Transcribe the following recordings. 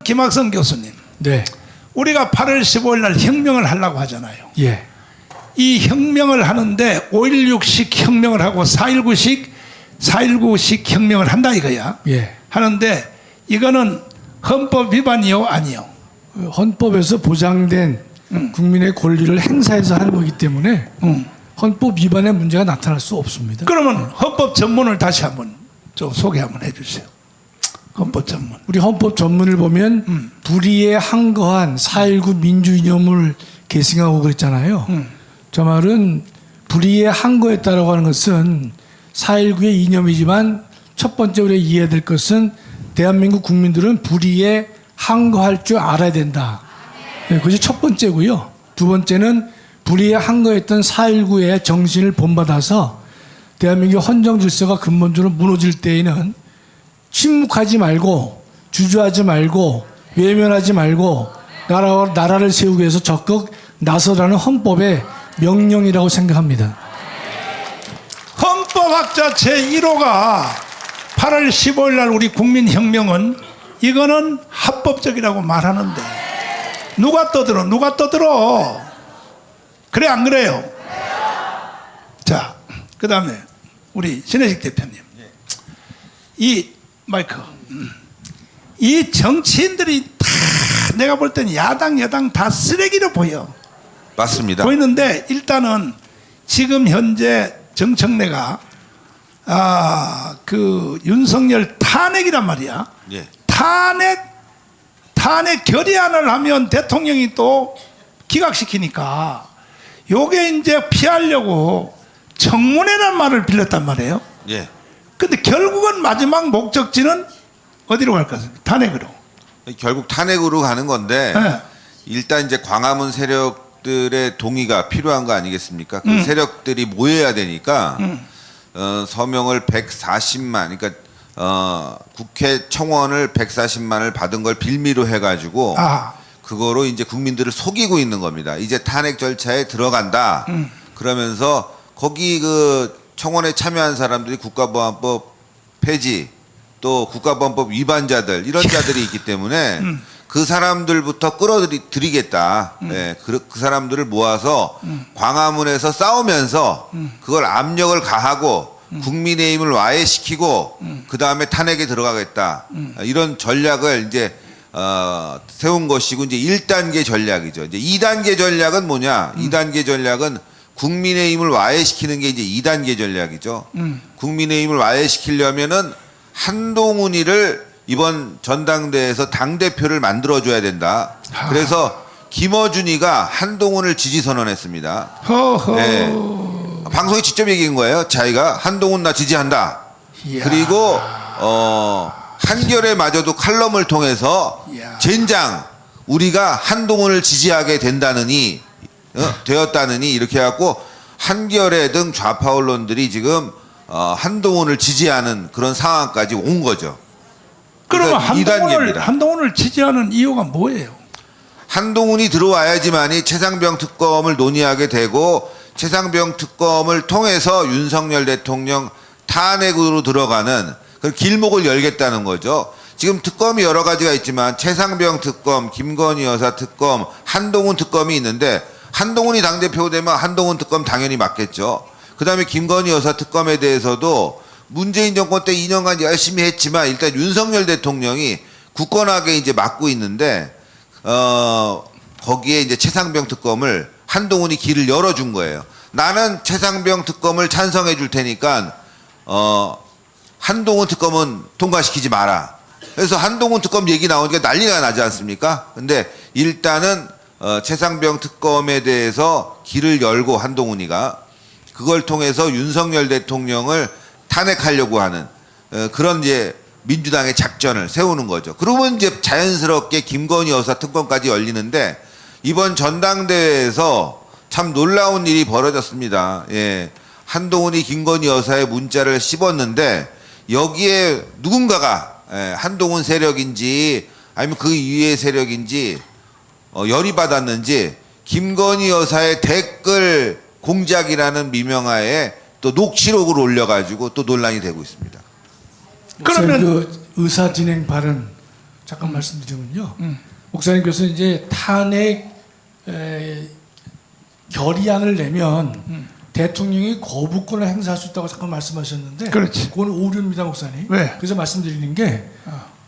김학성 교수님, 네. 우리가 8월 15일 날 혁명을 하려고 하잖아요. 예. 이 혁명을 하는데 5.16식 혁명을 하고 4.19식 혁명을 한다 이거야. 예. 하는데 이거는 헌법 위반이요, 아니요? 헌법에서 보장된 국민의 권리를 행사해서 하는 거기 때문에 헌법 위반의 문제가 나타날 수 없습니다. 그러면 헌법 전문을 다시 한번 좀 소개 한번 해주세요. 헌법 전문. 우리 헌법 전문을 보면 불의에 항거한 4.19 민주이념을 계승하고 그랬잖아요. 저 말은 불의에 항거했다라고 하는 것은 4.19의 이념이지만 첫 번째 우리가 이해해야 될 것은 대한민국 국민들은 불의에 항거할 줄 알아야 된다. 네, 그것이 첫 번째고요. 두 번째는 불의에 항거했던 4.19의 정신을 본받아서 대한민국 헌정 질서가 근본적으로 무너질 때에는 침묵하지 말고 주저하지 말고 외면하지 말고 나라를 세우기 위해서 적극 나서라는 헌법의 명령이라고 생각합니다. 헌법학자 제1호가 8월 15일 날 우리 국민혁명은 이거는 합법적이라고 말하는데 누가 떠들어? 그래 안 그래요? 자, 그 다음에 우리 신혜식 대표님, 이 마이크, 이 정치인들이 다 내가 볼 때는 야당 여당 다 쓰레기로 보여. 맞습니다. 보이는데 일단은 지금 현재 정청래가 그 윤석열 탄핵이란 말이야. 예. 탄핵 결의안을 하면 대통령이 또 기각시키니까 요게 이제 피하려고 청문회란 말을 빌렸단 말이에요. 예. 근데 결국은 마지막 목적지는 어디로 갈 것입니까? 탄핵으로. 결국 탄핵으로 가는 건데 네. 일단 이제 광화문 세력들의 동의가 필요한 거 아니겠습니까? 그 세력들이 모여야 되니까 서명을 140만, 그러니까 국회 청원을 140만을 받은 걸 빌미로 해가지고 그거로 이제 국민들을 속이고 있는 겁니다. 이제 탄핵 절차에 들어간다. 그러면서 거기 그 청원에 참여한 사람들이 국가보안법 폐지 또 국가보안법 위반자들 이런 자들이 있기 때문에 그 사람들부터 끌어들이겠다. 네, 그 사람들을 모아서 광화문에서 싸우면서 그걸 압력을 가하고 국민의힘을 와해시키고 그 다음에 탄핵에 들어가겠다. 이런 전략을 이제 세운 것이고 이제 1단계 전략이죠. 이제 2단계 전략은 뭐냐? 2단계 전략은 국민의힘을 와해시키는 게 이제 2단계 전략이죠. 국민의힘을 와해시키려면은 한동훈이를 이번 전당대회에서 당대표를 만들어줘야 된다. 그래서 김어준이가 한동훈을 지지 선언했습니다. 네. 방송에 직접 얘기한 거예요. 자기가 한동훈 나 지지한다. 이야. 그리고 한겨레마저도 칼럼을 통해서 이야. 젠장 우리가 한동훈을 지지하게 된다느니 되었다느니 이렇게 해갖고 한겨레 등 좌파 언론들이 지금 한동훈을 지지하는 그런 상황까지 온 거죠. 그러면 그러니까 한동훈을 지지하는 이유가 뭐예요? 한동훈이 들어와야지만이 최상병 특검을 논의하게 되고 최상병 특검을 통해서 윤석열 대통령 탄핵으로 들어가는 그 길목을 열겠다는 거죠. 지금 특검이 여러 가지가 있지만 최상병 특검, 김건희 여사 특검, 한동훈 특검이 있는데 한동훈이 당대표 되면 한동훈 특검 당연히 맞겠죠. 그 다음에 김건희 여사 특검에 대해서도 문재인 정권 때 2년간 열심히 했지만 일단 윤석열 대통령이 굳건하게 이제 맡고 있는데 거기에 이제 최상병 특검을 한동훈이 길을 열어준 거예요. 나는 최상병 특검을 찬성해 줄 테니까 한동훈 특검은 통과시키지 마라. 그래서 한동훈 특검 얘기 나오니까 난리가 나지 않습니까? 근데 일단은 최상병 특검에 대해서 길을 열고 한동훈이가 그걸 통해서 윤석열 대통령을 탄핵하려고 하는 그런 이제 민주당의 작전을 세우는 거죠. 그러면 이제 자연스럽게 김건희 여사 특검까지 열리는데 이번 전당대회에서 참 놀라운 일이 벌어졌습니다. 예. 한동훈이 김건희 여사의 문자를 씹었는데 여기에 누군가가 한동훈 세력인지 아니면 그 이외의 세력인지 열이 받았는지 김건희 여사의 댓글 공작이라는 미명하에 또 녹취록을 올려가지고 또 논란이 되고 있습니다. 그러면 그러면- 그 의사 진행 발언 잠깐 말씀드리면요. 목사님께서 이제 탄핵 결의안을 내면 대통령이 거부권을 행사할 수 있다고 잠깐 말씀하셨는데, 그렇지. 그건 오류입니다, 목사님. 왜? 그래서 말씀드리는 게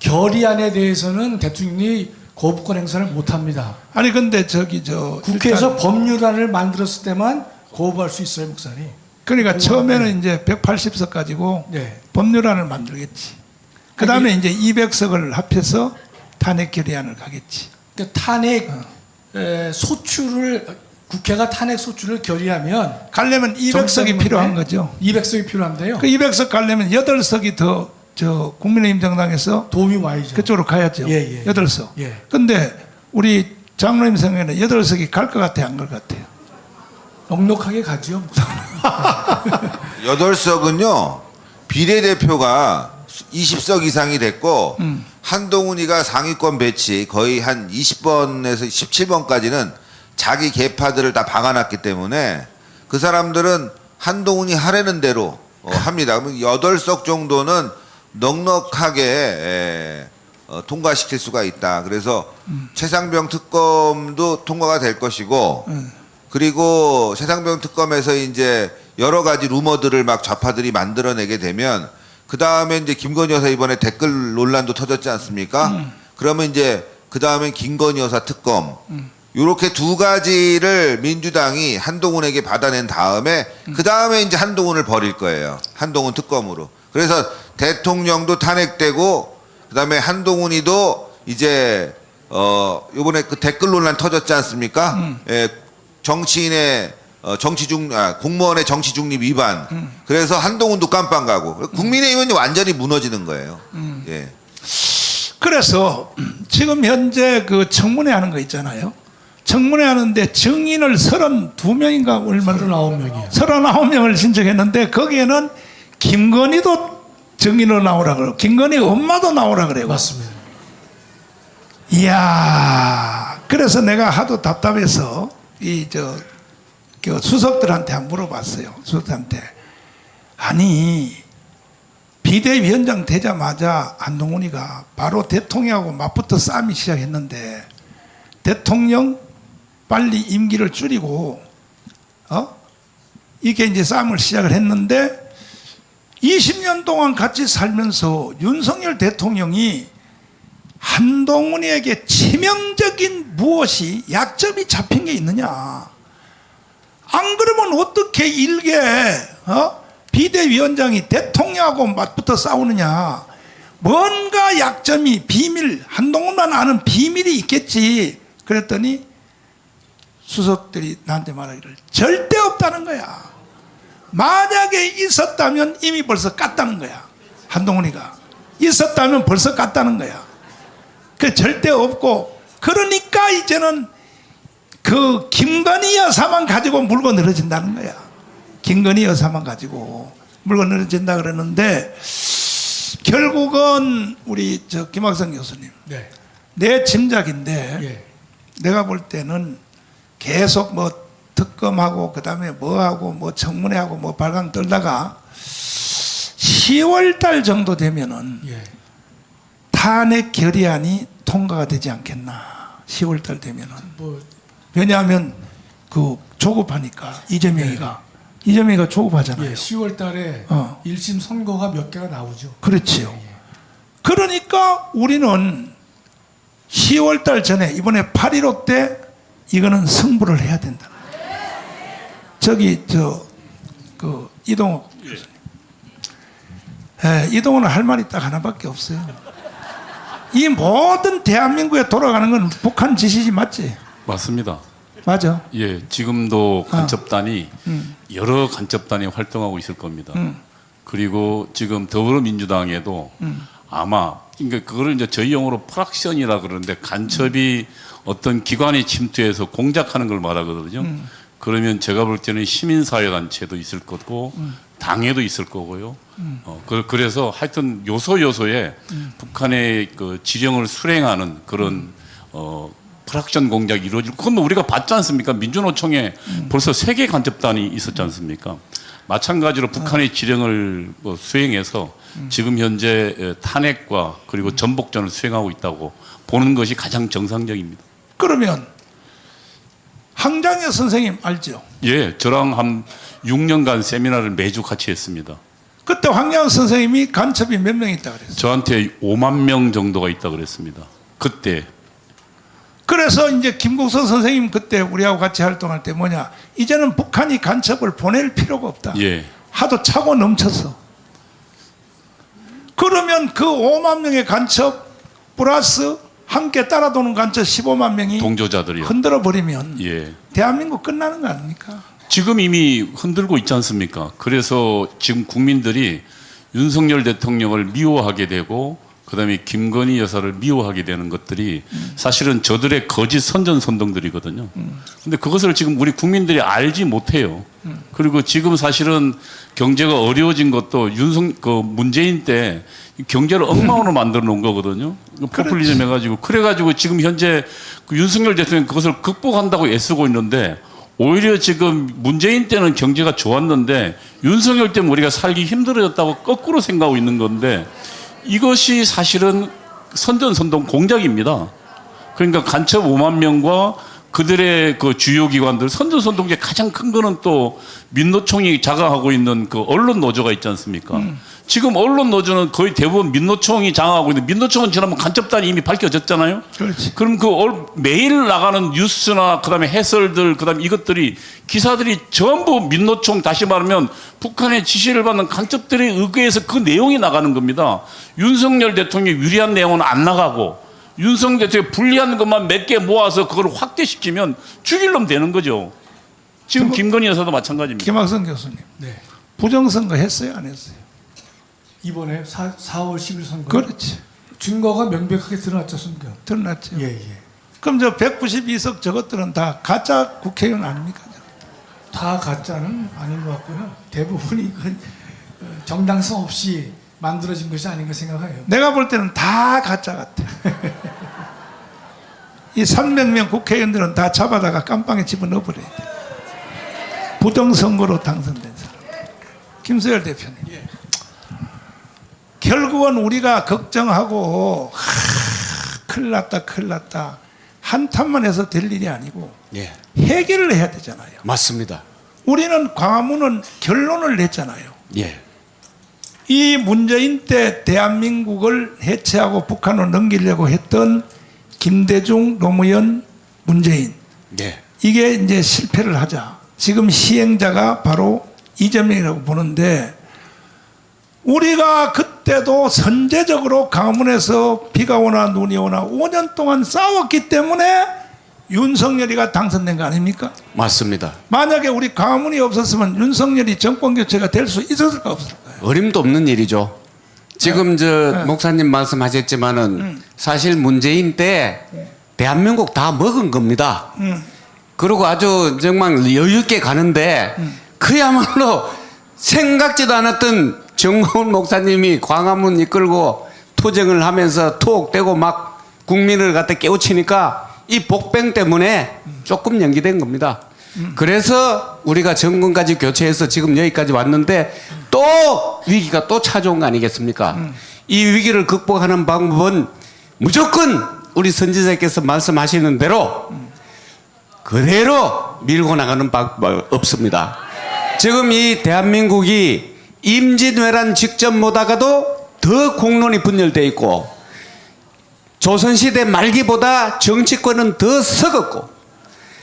결의안에 대해서는 대통령이 거부권 행사를 못합니다. 아니 근데 저기 저 국회에서 일단 법률안을 만들었을 때만 거부할 수 있어요, 목사님. 그러니까 처음에는 이제 180석 가지고 네. 법률안을 만들겠지. 그 다음에 이제 200석을 합해서 탄핵 결의안을 가겠지. 그러니까 탄핵 소추를 국회가 탄핵 소추를 결의하면 가려면 200석이 필요한 거죠. 200석이 필요한데요. 그 200석 가려면 8석이 더 저 국민의힘 정당에서 도움이 와야죠. 그쪽으로 가야죠. 예, 예. 8석. 예. 근데 우리 장로님 생각에는 8석이 갈 것 같아요, 안 갈 것 같아요? 넉넉하게 가지요. 8석은요 비례대표가 20석 이상이 됐고 한동훈이가 상위권 배치 거의 한 20번에서 17번까지는 자기 계파들을 다 박아놨기 때문에 그 사람들은 한동훈이 하라는 대로 합니다. 그러면 8석 정도는 넉넉하게 통과시킬 수가 있다. 그래서 최상병 특검도 통과가 될 것이고 그리고 최상병 특검에서 이제 여러 가지 루머들을 막 좌파들이 만들어내게 되면 그 다음에 이제 김건희 여사 이번에 댓글 논란도 터졌지 않습니까? 그러면 이제 그 다음엔 김건희 여사 특검 요렇게 두 가지를 민주당이 한동훈에게 받아낸 다음에 그 다음에 이제 한동훈을 버릴 거예요. 한동훈 특검으로. 그래서 대통령도 탄핵되고 그 다음에 한동훈이도 이제 요번에 그 댓글 논란 터졌지 않습니까? 예, 정치인의 공무원의 정치 중립 위반. 그래서 한동훈도 깜빵 가고 국민의힘은 완전히 무너지는 거예요. 예. 그래서 지금 현재 그 청문회 하는 거 있잖아요. 청문회 하는데 증인을 32명인가 얼마나 39명이요. 39명을 신청했는데 거기에는 김건희도 증인으로 나오라 그러고 김건희 엄마도 나오라 그래요. 맞습니다. 이야, 그래서 내가 하도 답답해서 그 수석들한테 한번 물어봤어요. 수석들한테. 아니, 비대위원장 되자마자 한동훈이가 바로 대통령하고 맞붙어 싸움이 시작했는데 대통령 빨리 임기를 줄이고 이게 이제 싸움을 시작을 했는데 20년 동안 같이 살면서 윤석열 대통령이 한동훈에게 치명적인 무엇이 약점이 잡힌 게 있느냐? 안 그러면 어떻게 일개 비대위원장이 대통령하고 맞붙어 싸우느냐? 뭔가 약점이 비밀 한동훈만 아는 비밀이 있겠지. 그랬더니 수석들이 나한테 말하기를 절대 없다는 거야. 만약에 있었다면 이미 벌써 깠다는 거야. 한동훈이가 있었다면 벌써 깠다는 거야. 그 절대 없고 그러니까 이제는 그 김건희 여사만 가지고 물고 늘어진다는 거야. 김건희 여사만 가지고 물고 늘어진다 그러는데 결국은 우리 김학성 교수님 네. 내 짐작인데 예. 내가 볼 때는 계속 뭐 특검하고 그다음에 뭐하고 뭐 청문회하고 뭐 발광 떨다가 10월 달 정도 되면은 예. 탄핵 결의안이 통과가 되지 않겠나. 10월 달 되면은. 뭐 왜냐하면 그 조급하니까 이재명이가 조급하잖아요. 예, 10월 달에 1심 선고가 몇 개가 나오죠. 그렇지요. 그러니까 우리는 10월 달 전에 이번에 8.15 때 이거는 승부를 해야 된다. 저기 그 이동욱 교수님. 이동욱은 할 말이 딱 하나밖에 없어요. 이 모든 대한민국에 돌아가는 건 북한 지시지 맞지? 맞습니다. 맞아. 예, 지금도 간첩단이 여러 간첩단이 활동하고 있을 겁니다. 그리고 지금 더불어민주당에도 아마 그러니까 그거를 이제 저희 용어로 프락션이라 그러는데 간첩이 어떤 기관에 침투해서 공작하는 걸 말하거든요. 그러면 제가 볼 때는 시민사회단체도 있을 거고 당에도 있을 거고요. 그래서 하여튼 요소요소에 북한의 그 지령을 수행하는 그런 프락션 공작이 이루어질 그건 뭐 우리가 봤지 않습니까? 민주노총에 벌써 3개 간첩단이 있었지 않습니까? 마찬가지로 북한의 지령을 뭐 수행해서 지금 현재 탄핵과 그리고 전복전을 수행하고 있다고 보는 것이 가장 정상적입니다. 그러면 황장여 선생님 알죠? 예, 저랑 한 6년간 세미나를 매주 같이 했습니다. 그때 황장여 선생님이 간첩이 몇 명 있다 그랬어요. 저한테 5만 명 정도가 있다 그랬습니다. 그때. 그래서 이제 김국선 선생님 그때 우리하고 같이 활동할 때 뭐냐, 이제는 북한이 간첩을 보낼 필요가 없다. 예. 하도 차고 넘쳐서. 그러면 그 5만 명의 간첩 플러스 함께 따라도는 간첩 15만 명이 동조자들이요. 흔들어 버리면 예. 대한민국 끝나는 거 아닙니까? 지금 이미 흔들고 있지 않습니까? 그래서 지금 국민들이 윤석열 대통령을 미워하게 되고 그다음에 김건희 여사를 미워하게 되는 것들이 사실은 저들의 거짓 선전선동들이거든요. 근데 그것을 지금 우리 국민들이 알지 못해요. 그리고 지금 사실은 경제가 어려워진 것도 문재인 때 경제를 엉망으로 만들어 놓은 거거든요. 포퓰리즘 해가지고. 그래가지고 지금 현재 그 윤석열 대통령이 그것을 극복한다고 애쓰고 있는데 오히려 지금 문재인 때는 경제가 좋았는데 윤석열 때문에 우리가 살기 힘들어졌다고 거꾸로 생각하고 있는 건데 이것이 사실은 선전선동 공작입니다. 그러니까 간첩 5만 명과 그들의 그 주요 기관들 선전선동제 가장 큰 거는 또 민노총이 장악하고 있는 그 언론 노조가 있지 않습니까? 지금 언론 노조는 거의 대부분 민노총이 장악하고 있는데 민노총은 지난번 간첩단이 이미 밝혀졌잖아요. 그렇지. 그럼 그 매일 나가는 뉴스나 그다음에 해설들 그다음에 이것들이 기사들이 전부 민노총 다시 말하면 북한의 지시를 받는 간첩들에 의거해서 그 내용이 나가는 겁니다. 윤석열 대통령이 유리한 내용은 안 나가고 윤석열 대통령이 불리한 것만 몇 개 모아서 그걸 확대시키면 죽일 놈 되는 거죠. 지금 김건희 여사도 마찬가지입니다. 김학선 교수님. 네. 부정선거 했어요, 안 했어요? 이번에 4월 10일 선거. 그렇지. 증거가 명백하게 드러났죠, 선거. 드러났죠. 예, 예. 그럼 저 192석 저것들은 다 가짜 국회의원 아닙니까? 다 가짜는 아닌 것 같고요. 대부분이 그 정당성 없이 만들어진 것이 아닌가 생각해요. 내가 볼 때는 다 가짜 같아. 이 300명 국회의원들은 다 잡아다가 깜빵에 집어넣어 버려야 돼. 부정선거로 당선된 사람. 김수열 대표님. 결국은 우리가 걱정하고 큰일 났다 큰일 났다 한탄만 해서 될 일이 아니고 예, 해결을 해야 되잖아요. 맞습니다. 우리는 광화문은 결론을 냈잖아요. 예, 이 문재인 때 대한민국을 해체하고 북한으로 넘기려고 했던 김대중, 노무현, 문재인 예, 이게 이제 실패를 하자. 지금 시행자가 바로 이재명이라고 보는데 우리가 그때도 선제적으로 광화문에서 비가 오나 눈이 오나 5년 동안 싸웠기 때문에 윤석열이가 당선된 거 아닙니까? 맞습니다. 만약에 우리 광화문이 없었으면 윤석열이 정권 교체가 될 수 있었을까 없을까요? 어림도 없는 일이죠. 지금 목사님 말씀하셨지만은 사실 문재인 때 대한민국 다 먹은 겁니다. 그리고 아주 정말 여유 있게 가는데 그야말로 생각지도 않았던 정호훈 목사님이 광화문 이끌고 투쟁을 하면서 투옥되고 막 국민을 갖다 깨우치니까 이 복병 때문에 조금 연기된 겁니다. 그래서 우리가 정권까지 교체해서 지금 여기까지 왔는데 또 위기가 또 찾아온 거 아니겠습니까? 이 위기를 극복하는 방법은 무조건 우리 선지자께서 말씀하시는 대로 그대로 밀고 나가는 방법 없습니다. 지금 이 대한민국이 임진왜란 직전보다가도 더 공론이 분열되어 있고 조선시대 말기보다 정치권은 더 썩었고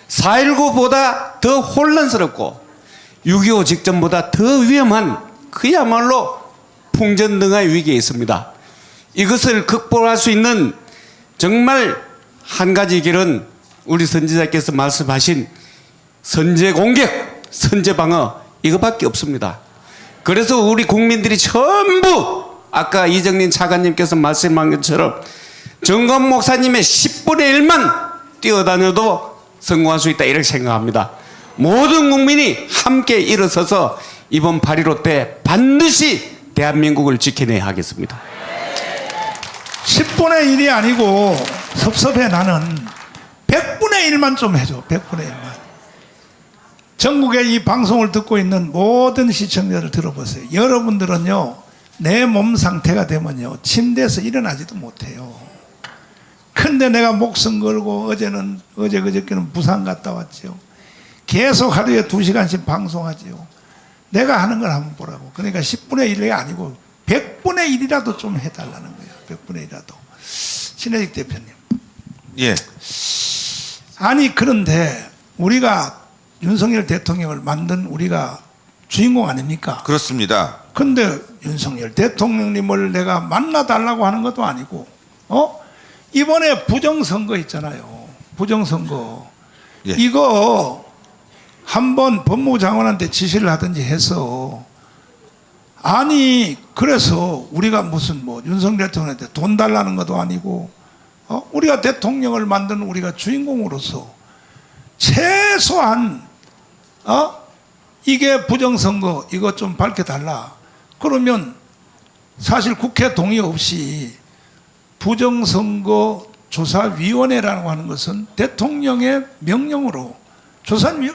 4.19보다 더 혼란스럽고 6.25 직전보다 더 위험한 그야말로 풍전등화의 위기에 있습니다. 이것을 극복할 수 있는 정말 한 가지 길은 우리 선지자께서 말씀하신 선제공격, 선제방어 이거밖에 없습니다. 그래서 우리 국민들이 전부 아까 이정린 차관님께서 말씀한 것처럼 정건 목사님의 10분의 1만 뛰어다녀도 성공할 수 있다 이렇게 생각합니다. 모든 국민이 함께 일어서서 이번 8.15 때 반드시 대한민국을 지켜내야 하겠습니다. 10분의 1이 아니고 섭섭해 나는 100분의 1만 좀 해줘. 100분의 1만. 전국의 이 방송을 듣고 있는 모든 시청자들 들어보세요. 여러분들은요, 내 몸 상태가 되면요, 침대에서 일어나지도 못해요. 근데 내가 목숨 걸고 어제 그저께는 부산 갔다 왔죠. 계속 하루에 2시간씩 방송하지요. 내가 하는 걸 한번 보라고. 그러니까 10분의 1이 아니고 100분의 1이라도 좀 해달라는 거예요. 100분의 1이라도. 신혜직 대표님. 예. 아니 그런데 우리가 윤석열 대통령을 만든 우리가 주인공 아닙니까? 그렇습니다. 근데 윤석열 대통령님을 내가 만나달라고 하는 것도 아니고, 이번에 부정선거 있잖아요. 부정선거. 예. 이거 한번 법무부 장관한테 지시를 하든지 해서, 아니, 그래서 우리가 무슨 뭐 윤석열 대통령한테 돈 달라는 것도 아니고, 우리가 대통령을 만든 우리가 주인공으로서 최소한, 이게 부정선거, 이거 좀 밝혀달라. 그러면 사실 국회 동의 없이 부정선거 조사위원회라고 하는 것은 대통령의 명령으로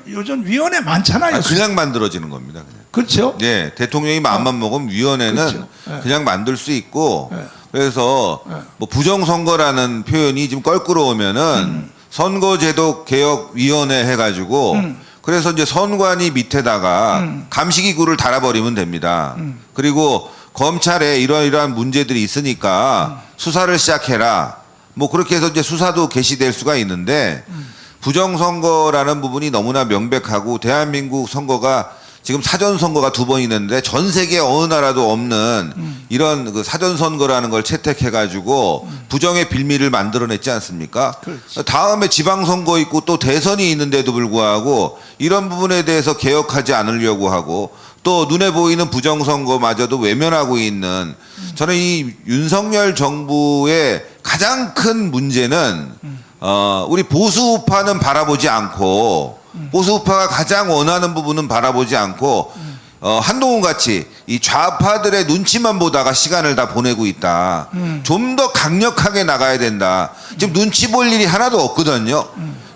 요즘 위원회 많잖아요. 그냥 만들어지는 겁니다. 그냥. 그렇죠? 예, 대통령이 마음만 먹으면 위원회는 그렇죠. 예. 그냥 만들 수 있고, 예. 그래서 예. 뭐 부정선거라는 표현이 좀 껄끄러우면은 선거제도 개혁위원회 해가지고 그래서 이제 선관위 밑에다가 감시기구를 달아버리면 됩니다. 그리고 검찰에 이러이러한 문제들이 있으니까 수사를 시작해라. 뭐 그렇게 해서 이제 수사도 개시될 수가 있는데 부정선거라는 부분이 너무나 명백하고 대한민국 선거가 지금 사전선거가 2번 있는데 전 세계 어느 나라도 없는 이런 그 사전선거라는 걸 채택해가지고 부정의 빌미를 만들어냈지 않습니까? 그렇지. 다음에 지방선거 있고 또 대선이 있는데도 불구하고 이런 부분에 대해서 개혁하지 않으려고 하고 또 눈에 보이는 부정선거마저도 외면하고 있는 저는 이 윤석열 정부의 가장 큰 문제는 우리 보수우파는 바라보지 않고 보수우파가 가장 원하는 부분은 바라보지 않고 한동훈 같이 이 좌파들의 눈치만 보다가 시간을 다 보내고 있다. 좀 더 강력하게 나가야 된다. 지금 눈치 볼 일이 하나도 없거든요.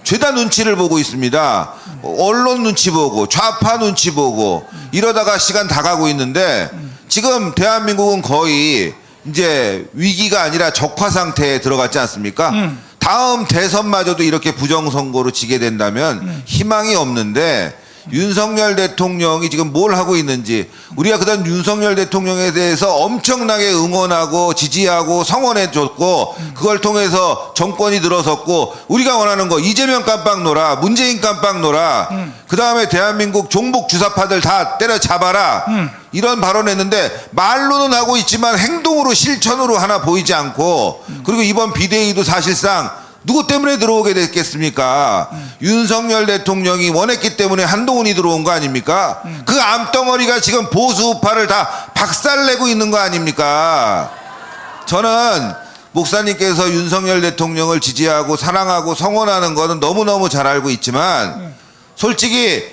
죄다 눈치를 보고 있습니다. 언론 눈치 보고 좌파 눈치 보고 이러다가 시간 다 가고 있는데 지금 대한민국은 거의 이제 위기가 아니라 적화 상태에 들어갔지 않습니까? 다음 대선마저도 이렇게 부정선거로 지게 된다면 희망이 없는데 윤석열 대통령이 지금 뭘 하고 있는지 우리가 그다음 윤석열 대통령에 대해서 엄청나게 응원하고 지지하고 성원해줬고 그걸 통해서 정권이 들어섰고 우리가 원하는 거 이재명 깜빡 놀아 문재인 깜빡 놀아 그다음에 대한민국 종북 주사파들 다 때려잡아라 이런 발언했는데 말로는 하고 있지만 행동으로 실천으로 하나 보이지 않고 그리고 이번 비대위도 사실상 누구 때문에 들어오게 됐겠습니까? 윤석열 대통령이 원했기 때문에 한동훈이 들어온 거 아닙니까? 그 암덩어리가 지금 보수우파를 다 박살내고 있는 거 아닙니까? 저는 목사님께서 윤석열 대통령을 지지하고 사랑하고 성원하는 거는 너무너무 잘 알고 있지만 솔직히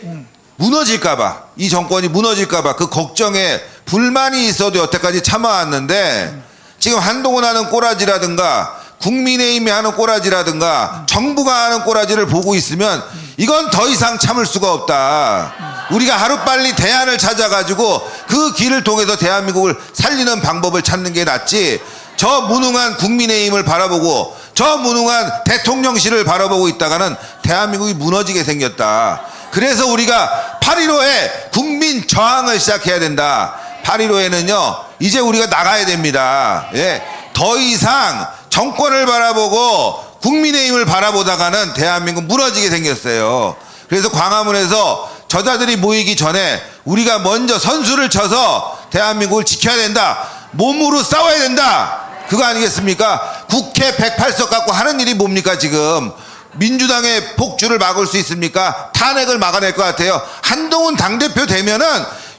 무너질까봐 이 정권이 무너질까봐 그 걱정에 불만이 있어도 여태까지 참아왔는데 지금 한동훈 하는 꼬라지라든가 국민의힘이 하는 꼬라지라든가 정부가 하는 꼬라지를 보고 있으면 이건 더 이상 참을 수가 없다. 우리가 하루빨리 대안을 찾아가지고 그 길을 통해서 대한민국을 살리는 방법을 찾는 게 낫지 저 무능한 국민의힘을 바라보고 저 무능한 대통령실을 바라보고 있다가는 대한민국이 무너지게 생겼다. 그래서 우리가 8.15에 국민 저항을 시작해야 된다. 8.15에는요 이제 우리가 나가야 됩니다. 예. 더 이상 정권을 바라보고 국민의힘을 바라보다가는 대한민국 무너지게 생겼어요. 그래서 광화문에서 저자들이 모이기 전에 우리가 먼저 선수를 쳐서 대한민국을 지켜야 된다. 몸으로 싸워야 된다. 그거 아니겠습니까? 국회 108석 갖고 하는 일이 뭡니까 지금? 민주당의 폭주를 막을 수 있습니까? 탄핵을 막아낼 것 같아요. 한동훈 당대표 되면은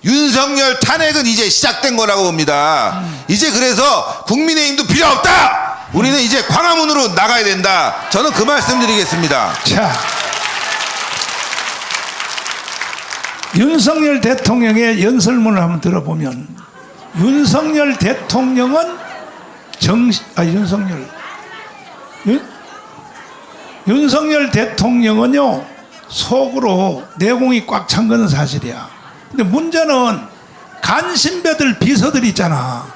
윤석열 탄핵은 이제 시작된 거라고 봅니다. 이제 그래서 국민의힘도 필요 없다. 우리는 이제 광화문으로 나가야 된다. 저는 그 말씀 드리겠습니다. 자, 윤석열 대통령의 연설문을 한번 들어보면 윤석열 대통령은 윤석열 대통령은요 속으로 내공이 꽉 찬 거는 사실이야. 근데 문제는 간신배들 비서들 있잖아.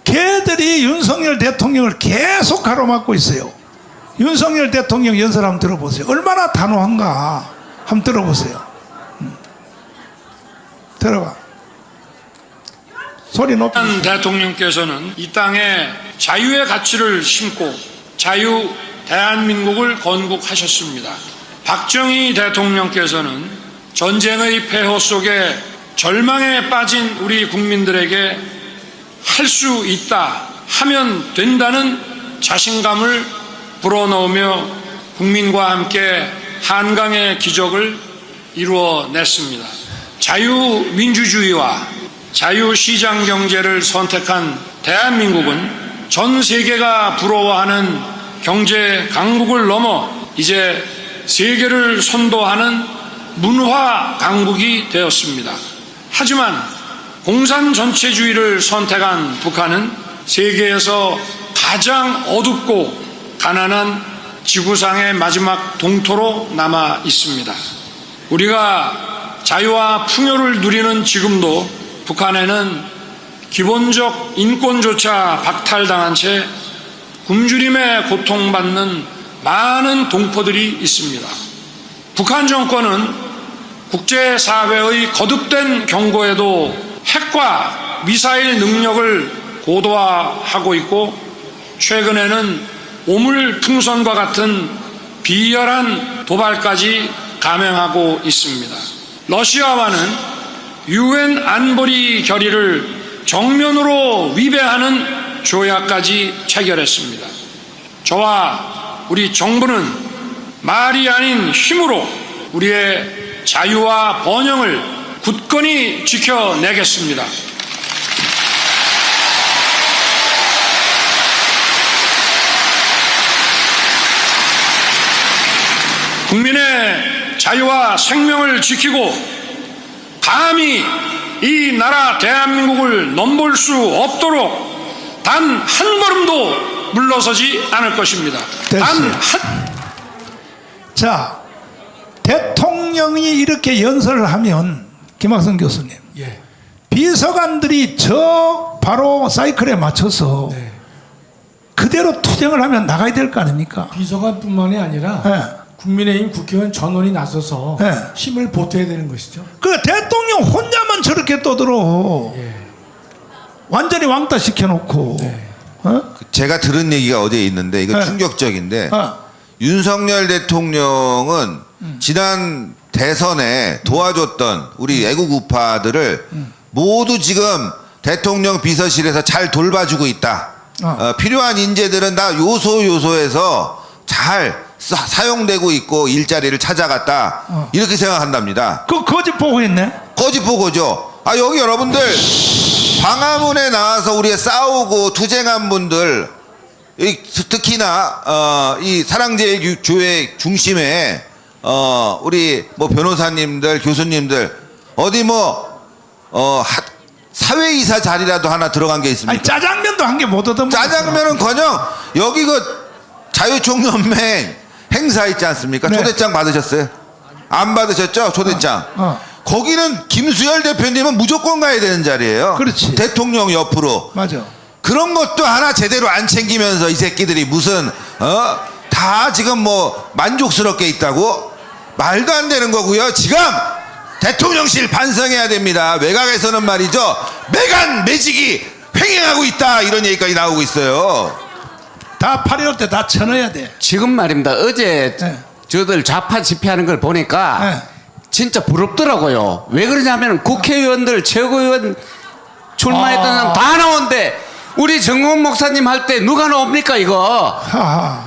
걔들이 윤석열 대통령을 계속 가로막고 있어요. 윤석열 대통령 연설 한번 들어보세요. 얼마나 단호한가 한번 들어보세요. 들어봐. 소리 높이. 대통령께서는 이 땅에 자유의 가치를 심고 자유 대한민국을 건국하셨습니다. 박정희 대통령께서는 전쟁의 폐허 속에 절망에 빠진 우리 국민들에게 할 수 있다, 하면 된다는 자신감을 불어넣으며 국민과 함께 한강의 기적을 이루어냈습니다. 자유민주주의와 자유시장 경제를 선택한 대한민국은 전 세계가 부러워하는 경제 강국을 넘어 이제 세계를 선도하는 문화 강국이 되었습니다. 하지만 공산 전체주의를 선택한 북한은 세계에서 가장 어둡고 가난한 지구상의 마지막 동토로 남아 있습니다. 우리가 자유와 풍요를 누리는 지금도 북한에는 기본적 인권조차 박탈당한 채 굶주림에 고통받는 많은 동포들이 있습니다. 북한 정권은 국제사회의 거듭된 경고에도 핵과 미사일 능력을 고도화하고 있고 최근에는 오물풍선과 같은 비열한 도발까지 감행하고 있습니다. 러시아와는 UN 안보리 결의를 정면으로 위배하는 조약까지 체결했습니다. 저와 우리 정부는 말이 아닌 힘으로 우리의 자유와 번영을 굳건히 지켜내겠습니다. 국민의 자유와 생명을 지키고 감히 이 나라 대한민국을 넘볼 수 없도록 단 한 걸음도 물러서지 않을 것입니다. 됐어요. 자, 대통령이 이렇게 연설을 하면 김학성 교수님, 예. 비서관들이 저 바로 사이클에 맞춰서 네. 그대로 투쟁을 하면 나가야 될 거 아닙니까? 비서관뿐만이 아니라 예. 국민의힘 국회의원 전원이 나서서 네. 힘을 보태야 되는 것이죠. 그 대통령 혼자만 저렇게 떠들어. 예. 완전히 왕따 시켜놓고. 네. 어? 제가 들은 얘기가 어디에 있는데 이거 네. 충격적인데 어. 윤석열 대통령은 지난 대선에 도와줬던 우리 애국 우파들을 모두 지금 대통령 비서실에서 잘 돌봐주고 있다. 필요한 인재들은 다 요소에서 잘 사용되고 있고 일자리를 찾아갔다. 이렇게 생각한답니다. 그 거짓 보고했네. 거짓 보고죠. 여기 여러분들 광화문에 나와서 우리가 싸우고 투쟁한 분들, 특히나 이 사랑제일교회 중심에 우리 뭐 변호사님들, 교수님들 어디 사회이사 자리라도 하나 들어간 게 있습니까? 아니 짜장면도 한 개 못 얻어. 짜장면은커녕 여기 자유총연맹 행사 있지 않습니까? 네. 초대장 받으셨어요? 안 받으셨죠? 초대장. 거기는 김수열 대표님은 무조건 가야 되는 자리예요. 그렇지. 대통령 옆으로. 맞아. 그런 것도 하나 제대로 안 챙기면서 이 새끼들이 무슨 다 지금 만족스럽게 있다고? 말도 안 되는 거고요. 지금 대통령실 반성해야 됩니다. 외곽에서는 말이죠. 매간 매직이 횡행하고 있다 이런 얘기까지 나오고 있어요. 다 8.15 때 다 쳐넣어야 돼. 지금 말입니다. 어제 네. 저들 좌파 집회하는 걸 보니까 네. 진짜 부럽더라고요. 왜 그러냐면 국회의원들, 최고위원 출마했던 사람 다 나오는데 우리 정건 목사님 할 때 누가 나옵니까 이거? 하하.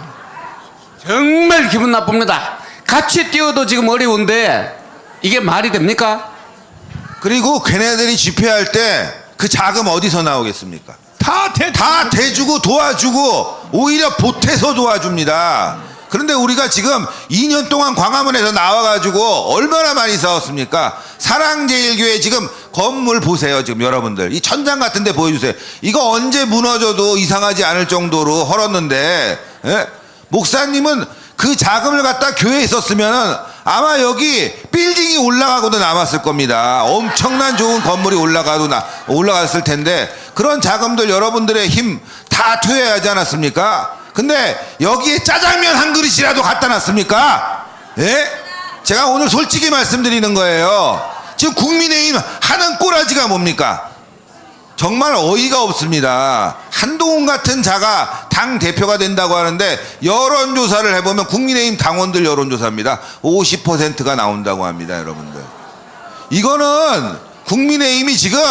정말 기분 나쁩니다. 같이 뛰어도 지금 어려운데 이게 말이 됩니까? 그리고 걔네들이 집회할 때 그 자금 어디서 나오겠습니까? 다 대주고 도와주고 오히려 보태서 도와줍니다. 그런데 우리가 지금 2년 동안 광화문에서 나와가지고 얼마나 많이 싸웠습니까? 사랑제일교회 지금 건물 보세요. 지금 여러분들 이 천장 같은 데 보여주세요. 이거 언제 무너져도 이상하지 않을 정도로 헐었는데, 예? 목사님은 그 자금을 갖다 교회에 썼으면은 아마 여기 빌딩이 올라가고도 남았을 겁니다. 엄청난 좋은 건물이 올라갔을 텐데 그런 자금들 여러분들의 힘 다 투여하지 않았습니까? 근데 여기에 짜장면 한 그릇이라도 갖다 놨습니까? 예? 제가 오늘 솔직히 말씀드리는 거예요. 지금 국민의힘 하는 꼬라지가 뭡니까? 정말 어이가 없습니다. 한동훈 같은 자가 당 대표가 된다고 하는데 여론조사를 해보면 국민의힘 당원들 여론조사입니다. 50%가 나온다고 합니다, 여러분들. 이거는 국민의힘이 지금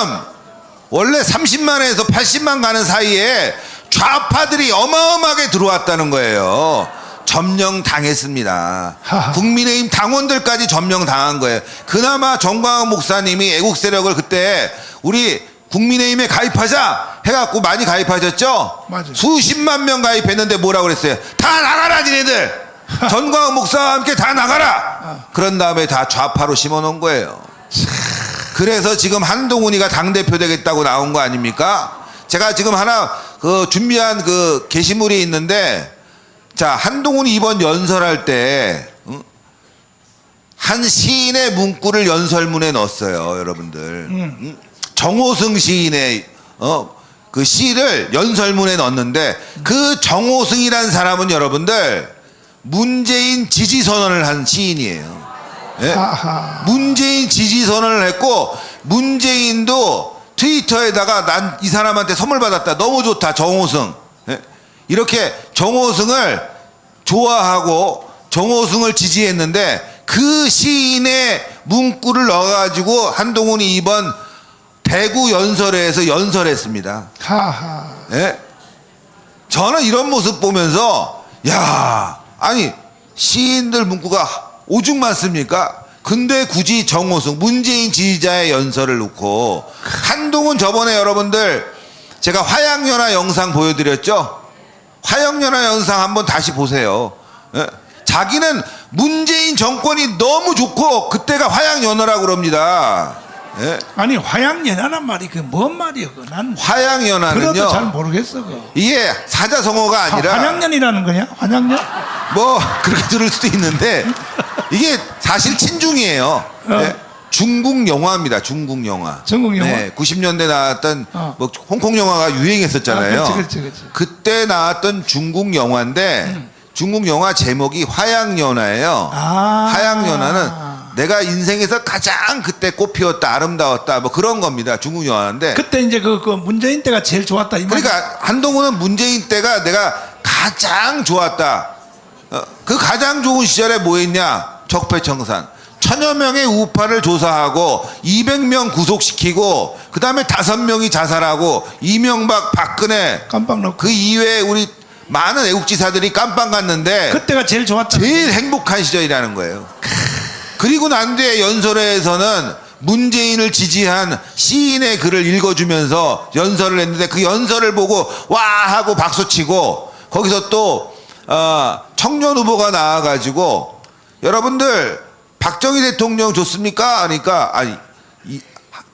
원래 30만에서 80만 가는 사이에 좌파들이 어마어마하게 들어왔다는 거예요. 점령당했습니다. 하하. 국민의힘 당원들까지 점령당한 거예요. 그나마 정광훈 목사님이 애국 세력을 그때 우리 국민의힘에 가입하자 해갖고 많이 가입하셨죠? 맞아요. 수십만 명 가입했는데 뭐라고 그랬어요? 다 나가라 니네들! 전광훈 목사와 함께 다 나가라! 그런 다음에 다 좌파로 심어놓은 거예요. 그래서 지금 한동훈이가 당대표 되겠다고 나온 거 아닙니까? 제가 지금 하나 준비한 게시물이 있는데, 자, 한동훈이 이번 연설할 때 한 시인의 문구를 연설문에 넣었어요, 여러분들. 정호승 시인의 그 시를 연설문에 넣었는데 그 정호승이란 사람은 여러분들 문재인 지지 선언을 한 시인이에요. 예? 아하. 문재인 지지 선언을 했고 문재인도 트위터에다가 난 이 사람한테 선물 받았다. 너무 좋다. 정호승. 예? 이렇게 정호승을 좋아하고 정호승을 지지했는데 그 시인의 문구를 넣어가지고 한동훈이 이번 대구 연설회에서 연설했습니다. 하하. 예? 저는 이런 모습 보면서 야, 아니 시인들 문구가 오죽 많습니까? 근데 굳이 정호승 문재인 지지자의 연설을 놓고 한동훈 저번에 여러분들 제가 화양연화 영상 보여드렸죠? 화양연화 영상 한번 다시 보세요. 예? 자기는 문재인 정권이 너무 좋고 그때가 화양연화라고 그럽니다. 예? 아니 화양연화란 말이 그 뭔 말이야? 난 화양연화는요. 그래도 잘 모르겠어. 그. 이게 사자성어가 아니라 환양년이라는 거냐? 환양년? 뭐 그렇게 들을 수도 있는데 이게 사실 친중이에요. 네. 중국 영화입니다. 중국 영화. 중국 영화? 네, 90년대 나왔던 어. 뭐 홍콩 영화가 유행했었잖아요. 아, 그렇지. 그때 나왔던 중국 영화인데 중국 영화 제목이 화양연화예요. 아. 화양연화는 내가 인생에서 가장 그때 꽃피웠다, 아름다웠다, 뭐 그런 겁니다. 중국 영화인데. 그때 이제 그 문재인 때가 제일 좋았다 이 말. 그러니까 한동훈은 문재인 때가 내가 가장 좋았다. 그 가장 좋은 시절에 뭐 했냐? 적폐청산. 1000여 명의 우파를 조사하고 200명 구속시키고 그 다음에 5명이 자살하고 이명박, 박근혜 깜빡 놓고. 그 이외에 우리 많은 애국지사들이 깜빵 갔는데 그때가 제일 좋았다. 제일 행복한 시절이라는 거예요. 그리고 난 뒤에 연설회에서는 문재인을 지지한 시인의 글을 읽어주면서 연설을 했는데 그 연설을 보고 와 하고 박수치고 거기서 또 청년 후보가 나와가지고 여러분들 박정희 대통령 좋습니까? 하니까 아니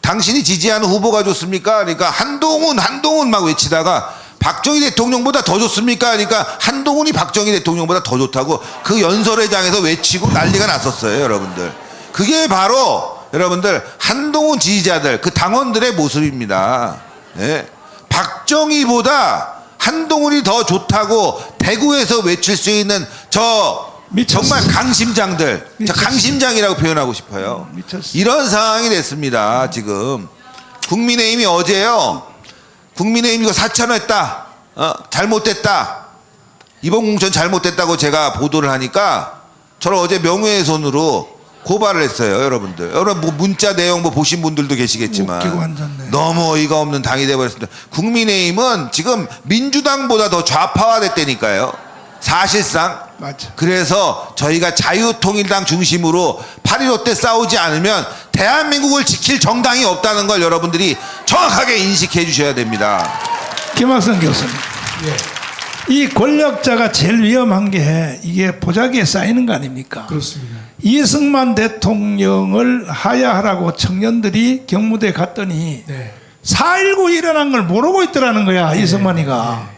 당신이 지지하는 후보가 좋습니까? 그러니까 한동훈 막 외치다가 박정희 대통령보다 더 좋습니까? 하니까 한동훈이 박정희 대통령보다 더 좋다고 그 연설회장에서 외치고 난리가 났었어요, 여러분들. 그게 바로 여러분들 한동훈 지지자들 그 당원들의 모습입니다. 예. 박정희보다 한동훈이 더 좋다고 대구에서 외칠 수 있는 저 미쳤어. 정말 강심장들, 저 미쳤어. 강심장이라고 표현하고 싶어요. 미쳤어. 이런 상황이 됐습니다. 지금 국민의힘이 어제요. 국민의힘 이거 사천했다. 잘못됐다. 이번 공천 잘못됐다고 제가 보도를 하니까 저를 어제 명예훼손으로 고발을 했어요, 여러분들. 여러분 뭐 문자 내용 뭐 보신 분들도 계시겠지만 웃기고 앉았네. 너무 어이가 없는 당이 돼버렸습니다. 국민의힘은 지금 민주당보다 더 좌파화됐다니까요. 사실상. 맞아. 그래서 저희가 자유통일당 중심으로 8.15 때 싸우지 않으면 대한민국을 지킬 정당이 없다는 걸 여러분들이 정확하게 인식해 주셔야 됩니다. 김학선 교수님. 이 권력자가 제일 위험한 게 이게 보자기에 쌓이는 거 아닙니까? 그렇습니다. 이승만 대통령을 하야하라고 청년들이 경무대에 갔더니 네. 4.19 일어난 걸 모르고 있더라는 거야, 이승만이가.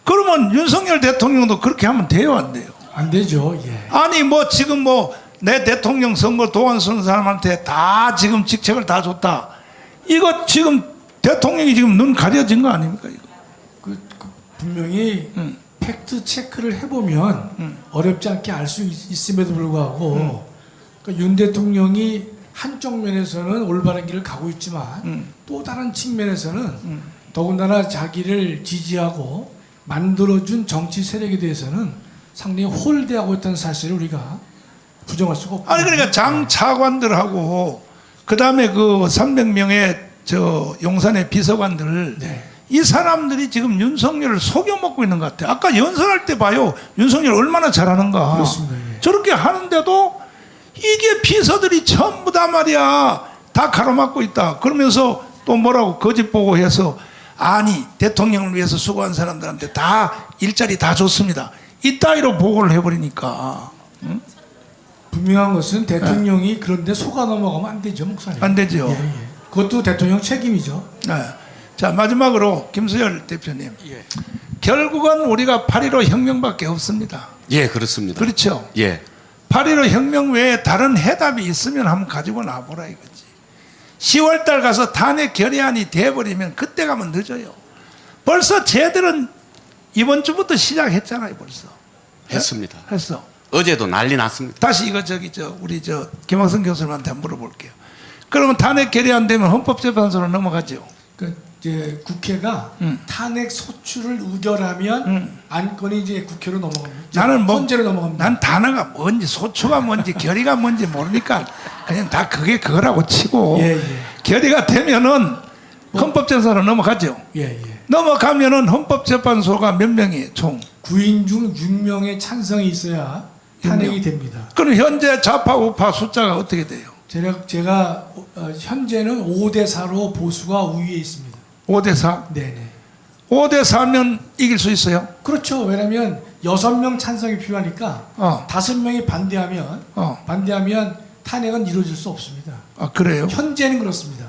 그러면 윤석열 대통령도 그렇게 하면 돼요, 안 돼요? 안 되죠. 예. 아니 뭐 지금 뭐 내 대통령 선거 도안 쓰는 사람한테 다 지금 직책을 다 줬다. 이거 지금 대통령이 지금 눈 가려진 거 아닙니까 이거? 그 분명히 팩트 체크를 해보면 어렵지 않게 알 수 있음에도 불구하고 그러니까 윤 대통령이 한쪽 면에서는 올바른 길을 가고 있지만 또 다른 측면에서는 더군다나 자기를 지지하고 만들어준 정치 세력에 대해서는 상당히 홀대하고 있다는 사실을 우리가 부정할 수가 없고. 아니 그러니까 장 차관들하고 그 다음에 그 300명의 저 용산의 비서관들 네. 이 사람들이 지금 윤석열을 속여 먹고 있는 것 같아. 아까 연설할 때 봐요. 윤석열 얼마나 잘하는가. 그렇습니다. 예. 저렇게 하는데도 이게 비서들이 전부 다 말이야 다 가로막고 있다. 그러면서 또 뭐라고 거짓 보고해서 아니 대통령을 위해서 수고한 사람들한테 다 일자리 다 줬습니다. 이따위로 보고를 해버리니까 분명한 것은 대통령이 그런데 속아 넘어가면 안 되죠, 목사님. 안 되죠. 예, 예. 그것도 대통령 책임이죠. 네. 자 마지막으로 김수열 대표님 결국은 우리가 8.15 혁명밖에 없습니다. 예, 그렇습니다. 그렇죠. 예. 8.15 혁명 외에 다른 해답이 있으면 한번 가지고 나보라 이거지. 10월달 가서 탄핵 결의안이 돼버리면 그때 가면 늦어요. 벌써 쟤들은 이번 주부터 시작했잖아요 벌써. 했습니다. 했어. 어제도 난리 났습니다. 다시 이거 우리 김학성 교수님한테 한번 물어볼게요. 그러면 탄핵 결의안 되면 헌법재판소로 넘어가죠. 그 이제 국회가 탄핵 소추를 의결하면 안건이 이제 국회로 넘어갑니다. 나는 뭐 헌재로 넘어갑니다. 난 단어가 뭔지 소추가 뭔지 결의가 뭔지 모르니까 그냥 다 그게 그거라고 치고 예, 예. 결의가 되면은 헌법재판소로 넘어가죠. 예, 예. 넘어가면은 헌법재판소가 몇 명이에요 총? 9인 중 6명의 찬성이 있어야 탄핵이 6명. 됩니다. 그럼 현재 좌파 우파 숫자가 어떻게 돼요? 제가 현재는 5대 4로 보수가 우위에 있습니다. 5대 4? 네네. 5대 4면 이길 수 있어요? 그렇죠. 왜냐하면 6명 찬성이 필요하니까 어. 5명이 반대하면 탄핵은 이루어질 수 없습니다. 아 그래요? 현재는 그렇습니다.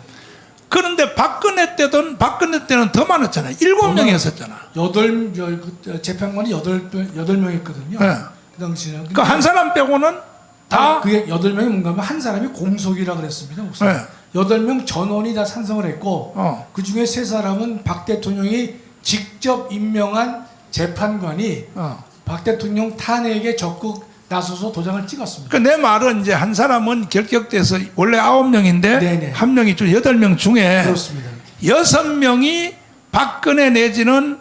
그런데 박근혜 때는 더 많았잖아요. 7명이었었잖아. 재판관이 8명이었거든요. 네. 그 당시에는. 그 한 사람 빼고는 다 그게 8명이 뭔가 하면 한 사람이 공석이라 그랬습니다. 목사님. 네. 8명 전원이 다 찬성을 했고 어. 그 중에 3사람은 박 대통령이 직접 임명한 재판관이 박 대통령 탄핵에 적극 나서서 도장을 찍었습니다. 그 내 말은 이제 한 사람은 결격돼서 원래 9명인데 네네. 한 명이 8명 중에 그렇습니다. 6명이 박근혜 내지는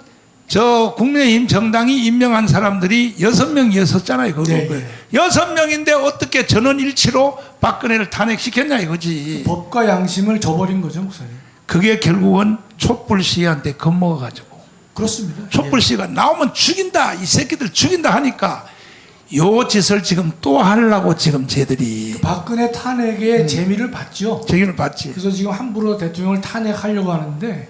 저 국민의힘 정당이 임명한 사람들이 6명이었었잖아요. 그거. 네. 6명인데 어떻게 전원일치로 박근혜를 탄핵시켰냐 이거지. 법과 양심을 저버린 거죠, 목사님. 그게 결국은 촛불시위한테 겁먹어가지고 그렇습니다. 촛불시위가 나오면 죽인다 이 새끼들 죽인다 하니까 요 짓을 지금 또 하려고 지금 쟤들이 박근혜 탄핵의 재미를 봤죠. 재기를 받지. 그래서 지금 함부로 대통령을 탄핵하려고 하는데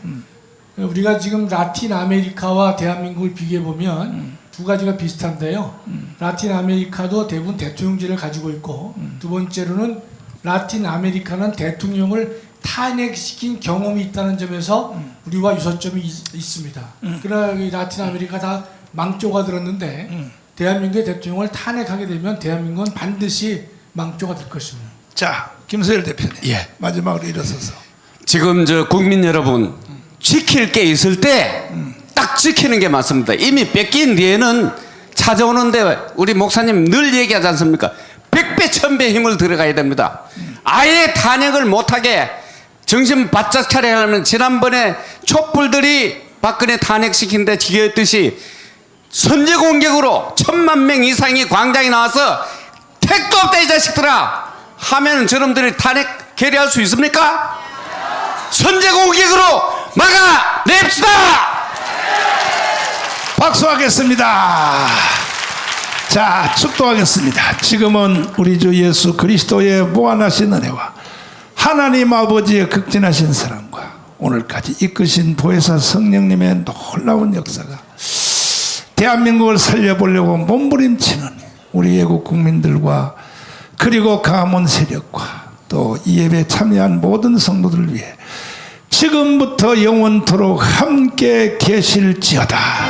우리가 지금 라틴 아메리카와 대한민국을 비교해 보면 두 가지가 비슷한데요. 라틴 아메리카도 대부분 대통령제를 가지고 있고 두 번째로는 라틴 아메리카는 대통령을 탄핵시킨 경험이 있다는 점에서 우리와 유사점이 있습니다. 그러나 이 라틴 아메리카 다 망조가 들었는데 대한민국의 대통령을 탄핵하게 되면 대한민국은 반드시 망조가 될 것입니다. 자, 김서열 대표님. 예. 마지막으로 일어서서. 지금 국민 여러분 지킬 게 있을 때 딱 지키는 게 맞습니다. 이미 뺏긴 뒤에는 찾아오는데 우리 목사님 늘 얘기하지 않습니까? 100배 1000배 힘을 들어가야 됩니다. 아예 탄핵을 못하게 정신 바짝 차려야 하면 지난번에 촛불들이 박근혜 탄핵시킨 데 지겼듯이 선제 공격으로 1000만 명 이상이 광장에 나와서 택도 없다 이 자식들아 하면 저놈들이 탄핵 결의할 수 있습니까? 선제 공격으로 막아냅시다. 박수하겠습니다. 자, 축도하겠습니다. 지금은 우리 주 예수 그리스도의 무한하신 은혜와 하나님 아버지의 극진하신 사랑과 오늘까지 이끄신 보혜사 성령님의 놀라운 역사가 대한민국을 살려보려고 몸부림치는 우리 애국 국민들과 그리고 가문 세력과 또 이 예배에 참여한 모든 성도들을 위해 지금부터 영원토록 함께 계실지어다.